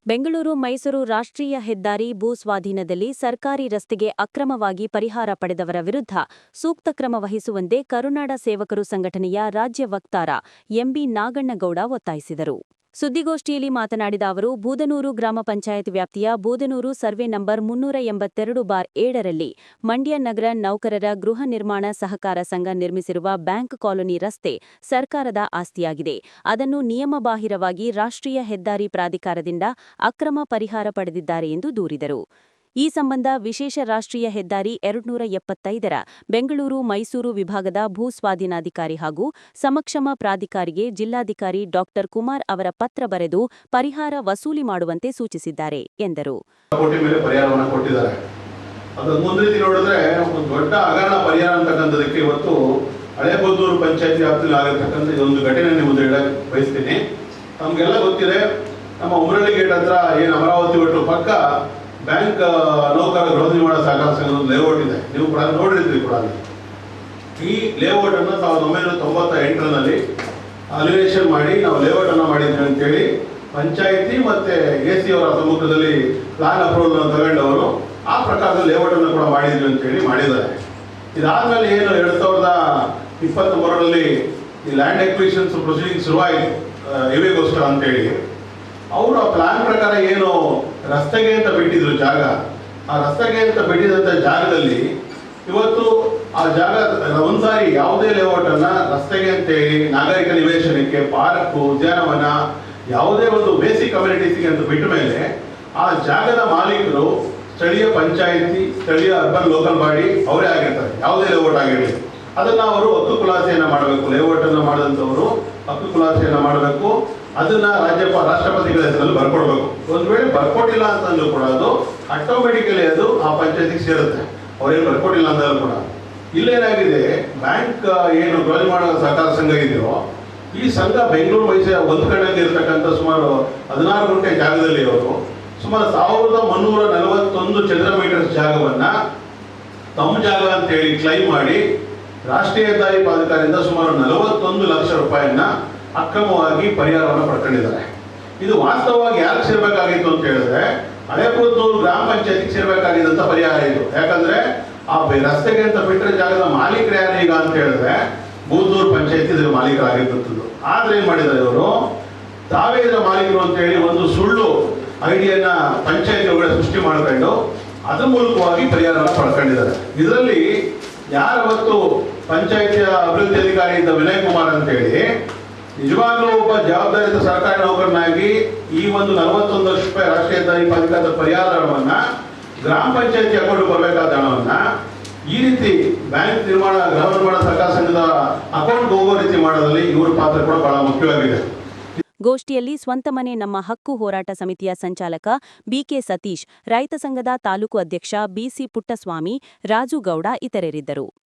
ಬೆಂಗಳೂರು ಮೈಸೂರು ರಾಷ್ಟ್ರೀಯ ಹೆದ್ದಾರಿ ಭೂ ಸ್ವಾಧೀನದಲ್ಲಿ ಸರ್ಕಾರಿ ರಸ್ತೆಗೆ ಅಕ್ರಮವಾಗಿ ಪರಿಹಾರ ಪಡೆದವರ ವಿರುದ್ಧ ಸೂಕ್ತ ಕ್ರಮ ವಹಿಸುವಂತೆ ಕರುನಾಡ ಸೇವಕರು ಸಂಘಟನೆಯ ರಾಜ್ಯ ವಕ್ತಾರ ಎಂಬಿ ನಾಗಣ್ಣಗೌಡ ಒತ್ತಾಯಿಸಿದರು. ಸುದ್ದಿಗೋಷ್ಠಿಯಲ್ಲಿ ಮಾತನಾಡಿದ ಅವರು, ಬೂದನೂರು ಗ್ರಾಮ ಪಂಚಾಯತ್ ವ್ಯಾಪ್ತಿಯ ಬೂದನೂರು ಸರ್ವೆ ನಂಬರ್ 382/7ರಲ್ಲಿ ಮಂಡ್ಯ ನಗರ ನೌಕರರ ಗೃಹ ನಿರ್ಮಾಣ ಸಹಕಾರ ಸಂಘ ನಿರ್ಮಿಸಿರುವ ಬ್ಯಾಂಕ್ ಕಾಲೋನಿ ರಸ್ತೆ ಸರ್ಕಾರದ ಆಸ್ತಿಯಾಗಿದೆ. ಅದನ್ನು ನಿಯಮಬಾಹಿರವಾಗಿ ರಾಷ್ಟ್ರೀಯ ಹೆದ್ದಾರಿ ಪ್ರಾಧಿಕಾರದಿಂದ ಅಕ್ರಮ ಪರಿಹಾರ ಪಡೆದಿದ್ದಾರೆ ಎಂದು ದೂರಿದರು. ಈ ಸಂಬಂಧ ವಿಶೇಷ ರಾಷ್ಟ್ರೀಯ ಹೆದ್ದಾರಿ 275ರ ಬೆಂಗಳೂರು ಮೈಸೂರು ವಿಭಾಗದ ಭೂ ಸ್ವಾಧೀನಾಧಿಕಾರಿ ಹಾಗೂ ಸಮಕ್ಷಮ ಪ್ರಾಧಿಕಾರಿಗೆ ಜಿಲ್ಲಾಧಿಕಾರಿ ಡಾ. ಕುಮಾರ್ ಅವರ ಪತ್ರ ಬರೆದು ಪರಿಹಾರ ವಸೂಲಿ ಮಾಡುವಂತೆ ಸೂಚಿಸಿದ್ದಾರೆ ಎಂದರು. ದೊಡ್ಡ ಹಗರಣ ಪರಿಹಾರ ಅಂತಕ್ಕಂಥದಕ್ಕೆ ಇವತ್ತು ಹಳೇಬೂದೂರು ಪಂಚಾಯತ್ ವ್ಯಾಪ್ತಿಯಲ್ಲಿ ಆಗಿರ್ತಕ್ಕಂಥ ಇದೊಂದು ಘಟನೆ ಮುಂದೆ ಹೇಳಕ್ಕೆ ಬಯಸ್ತೀನಿ. ನಮಗೆಲ್ಲ ಗೊತ್ತಿದೆ, ನಮ್ಮ ಉಮರಳ್ಳಿ ಗೇಟ್ ಹತ್ರ ಏನು ಅಮರಾವತಿ ಒಟ್ಟು ಪಕ್ಕ ಬ್ಯಾಂಕ್ ನೌಕರ ಗೃಹ ನಿರ್ಮಾಣ ಸಹಕಾರ ಸಂಘದ ಲೇಔಟ್ ಇದೆ. ನೀವು ಕೂಡ ನೋಡಿರ್ತೀರಿ ಕೂಡ. ಈ ಲೇಔಟ್ ಅನ್ನು 1998ರಲ್ಲಿ ಅಲಿವೇಷನ್ ಮಾಡಿ ನಾವು ಲೇಔಟ್ ಅನ್ನು ಮಾಡಿದ್ವಿ ಅಂತೇಳಿ ಪಂಚಾಯಿತಿ ಮತ್ತೆ AC ಅವರ ಸಮ್ಮುಖದಲ್ಲಿ ಪ್ಲಾನ್ ಅಪ್ರೂವಲ್ ಅನ್ನು ತಗೊಂಡವರು ಆ ಪ್ರಕಾರದ ಲೇಔಟ್ ಅನ್ನು ಕೂಡ ಮಾಡಿದ್ವಿ ಅಂತೇಳಿ ಮಾಡಿದ್ದಾರೆ. ಇದಾದ್ಮೇಲೆ ಏನು 2023ರಲ್ಲಿ ಈ ಲ್ಯಾಂಡ್ ಎಕ್ವಿಷನ್ಸ್ ಪ್ರೊಸೀಡಿಂಗ್ ಶುರುವಾಯಿತು ಇವೆಗೋಸ್ಕರ ಅಂತೇಳಿ. ಅವರು ಆ ಪ್ಲಾನ್ ಪ್ರಕಾರ ಏನು ರಸ್ತೆಗೆ ಅಂತ ಬಿಟ್ಟಿದ್ರು ಜಾಗ, ಆ ರಸ್ತೆಗೆ ಅಂತ ಬಿಟ್ಟಿದಂಥ ಜಾಗದಲ್ಲಿ ಇವತ್ತು ಆ ಜಾಗ ಒಂದ್ಸಾರಿ ಯಾವುದೇ ಲೇಔಟ್ ಅನ್ನ ರಸ್ತೆಗೆ ಅಂತೇಳಿ ನಾಗರಿಕ ನಿವೇಶನಕ್ಕೆ, ಪಾರ್ಕು, ಉದ್ಯಾನವನ, ಯಾವುದೇ ಒಂದು ಬೇಸಿಕ್ ಕಮ್ಯುನಿಟೀಸ್ಗೆ ಅಂತ ಬಿಟ್ಟ ಮೇಲೆ ಆ ಜಾಗದ ಮಾಲೀಕರು ಸ್ಥಳೀಯ ಪಂಚಾಯಿತಿ, ಸ್ಥಳೀಯ ಅರ್ಬನ್ ಲೋಕಲ್ ಬಾಡಿ ಅವರೇ ಆಗಿರ್ತಾರೆ. ಯಾವುದೇ ಲೇಔಟ್ ಆಗಿರಲಿ ಅದನ್ನ ಅವರು ಹಕ್ಕು ಖುಲಾಸೆಯನ್ನು ಮಾಡಬೇಕು. ಲೇಔಟ್ ಅನ್ನು ಮಾಡಿದಂಥವರು ಹಕ್ಕು ಖುಲಾಸೆಯನ್ನು ಮಾಡಬೇಕು. ಅದನ್ನ ರಾಷ್ಟ್ರಪತಿಗಳ ಹೆಸರಲ್ಲಿ ಬರ್ಕೊಡ್ಬೇಕು. ಒಂದು ವೇಳೆ ಬರ್ಕೊಟ್ಟಿಲ್ಲ ಅಂತಂದ್ರೂ ಕೂಡ ಅದು ಆಟೋಮೆಟಿಕಲಿ ಅದು ಆ ಪಂಚಾಯತಿಗೆ ಸೇರುತ್ತೆ. ಅವ್ರೇನು ಬರ್ಕೊಟ್ಟಿಲ್ಲ ಅಂತಂದ್ರೂ ಕೂಡ. ಇಲ್ಲೇನಾಗಿದೆ, ಬ್ಯಾಂಕ್ ಏನು ಗೃಹ ನಿರ್ಮಾಣ ಸಹಕಾರ ಸಂಘ ಇದೆಯೋ ಈ ಸಂಘ ಬೆಂಗಳೂರು ಮೈಸೂರು ಒಂದು ಕಡೆಯಲ್ಲಿ ಇರತಕ್ಕಂಥ ಸುಮಾರು 16 ಗುಂಟೆ ಜಾಗದಲ್ಲಿ ಅವರು ಸುಮಾರು 1341 ಚದರ ಮೀಟರ್ ಜಾಗವನ್ನ ತಮ್ಮ ಜಾಗ ಅಂತೇಳಿ ಕ್ಲೈಮ್ ಮಾಡಿ ರಾಷ್ಟ್ರೀಯ ಹೆದ್ದಾರಿ ಪ್ರಾಧಿಕಾರದಿಂದ ಸುಮಾರು 41 ಲಕ್ಷ ರೂಪಾಯಿಯನ್ನ ಅಕ್ರಮವಾಗಿ ಪರಿಹಾರವನ್ನು ಪಡ್ಕೊಂಡಿದ್ದಾರೆ. ಇದು ವಾಸ್ತವವಾಗಿ ಯಾರಿಗೆ ಸೇರ್ಬೇಕಾಗಿತ್ತು ಅಂತ ಹೇಳಿದ್ರೆ ಹಳೇಬೂದೂರು ಗ್ರಾಮ ಪಂಚಾಯತಿಗೆ ಸೇರ್ಬೇಕಾಗಿದ್ದಂತ ಪರಿಹಾರ ಇದು. ಯಾಕಂದ್ರೆ ಆ ರಸ್ತೆಗೆ ಅಂತ ಬಿಟ್ಟರೆ ಜಾಗದ ಮಾಲೀಕರು ಯಾರು ಈಗ ಅಂತ ಹೇಳಿದ್ರೆ ಬೂದೂರು ಪಂಚಾಯತಿ ಇದರ ಮಾಲೀಕರಾಗಿದ್ದಂಥದ್ದು. ಆದ್ರೆ ಏನ್ ಮಾಡಿದ್ದಾರೆ ಇವರು, ತಾವೇ ಇದರ ಮಾಲೀಕರು ಅಂತ ಹೇಳಿ ಒಂದು ಸುಳ್ಳು ಐಡಿಯಾನ ಪಂಚಾಯತಿ ಒಳಗಡೆ ಸೃಷ್ಟಿ ಮಾಡ್ಕೊಂಡು ಅದ್ರ ಮೂಲಕವಾಗಿ ಪರಿಹಾರವನ್ನು ಪಡ್ಕೊಂಡಿದ್ದಾರೆ. ಇದರಲ್ಲಿ ಯಾರವತ್ತು ಪಂಚಾಯತಿಯ ಅಭಿವೃದ್ಧಿ ಅಧಿಕಾರಿ ಇದ್ದ ವಿನಯ್ ಕುಮಾರ್ ಅಂತ ಹೇಳಿ ನಿಜವಾಗ್ಲೂ ಒಬ್ಬ ಜವಾಬ್ದಾರಿತ ಸರ್ಕಾರಿ ನೌಕರನಾಗಿ ಈ ಒಂದು 41 ಲಕ್ಷ ರೂಪಾಯಿ ರಾಷ್ಟ್ರೀಯ ಹೆದ್ದಾರಿ ಪ್ರಾಧಿಕಾರದ ಪರಿಹಾರವನ್ನ ಗ್ರಾಮ ಪಂಚಾಯತಿ ಅಕೌಂಟ್ ಬರಬೇಕಾದ ಹಣವನ್ನ ಈ ರೀತಿ ಬ್ಯಾಂಕ್ ನಿರ್ಮಾಣ ಗೃಹ ನಿರ್ಮಾಣ ಸಹಕಾರ ಸಂಘದ ಅಕೌಂಟ್ ಹೋಗೋ ರೀತಿ ಮಾಡೋದ್ರಲ್ಲಿ ಇವರ ಪಾತ್ರ ಕೂಡ ಬಹಳ ಮುಖ್ಯವಾಗಿದೆ. ಗೋಷ್ಠಿಯಲ್ಲಿ ಸ್ವಂತ ಮನೆ ನಮ್ಮ ಹಕ್ಕು ಹೋರಾಟ ಸಮಿತಿಯ ಸಂಚಾಲಕ ಬಿಕೆ ಸತೀಶ್, ರೈತ ಸಂಘದ ತಾಲೂಕು ಅಧ್ಯಕ್ಷ ಬಿಸಿ ಪುಟ್ಟಸ್ವಾಮಿ, ರಾಜುಗೌಡ ಇತರರಿದ್ದರು.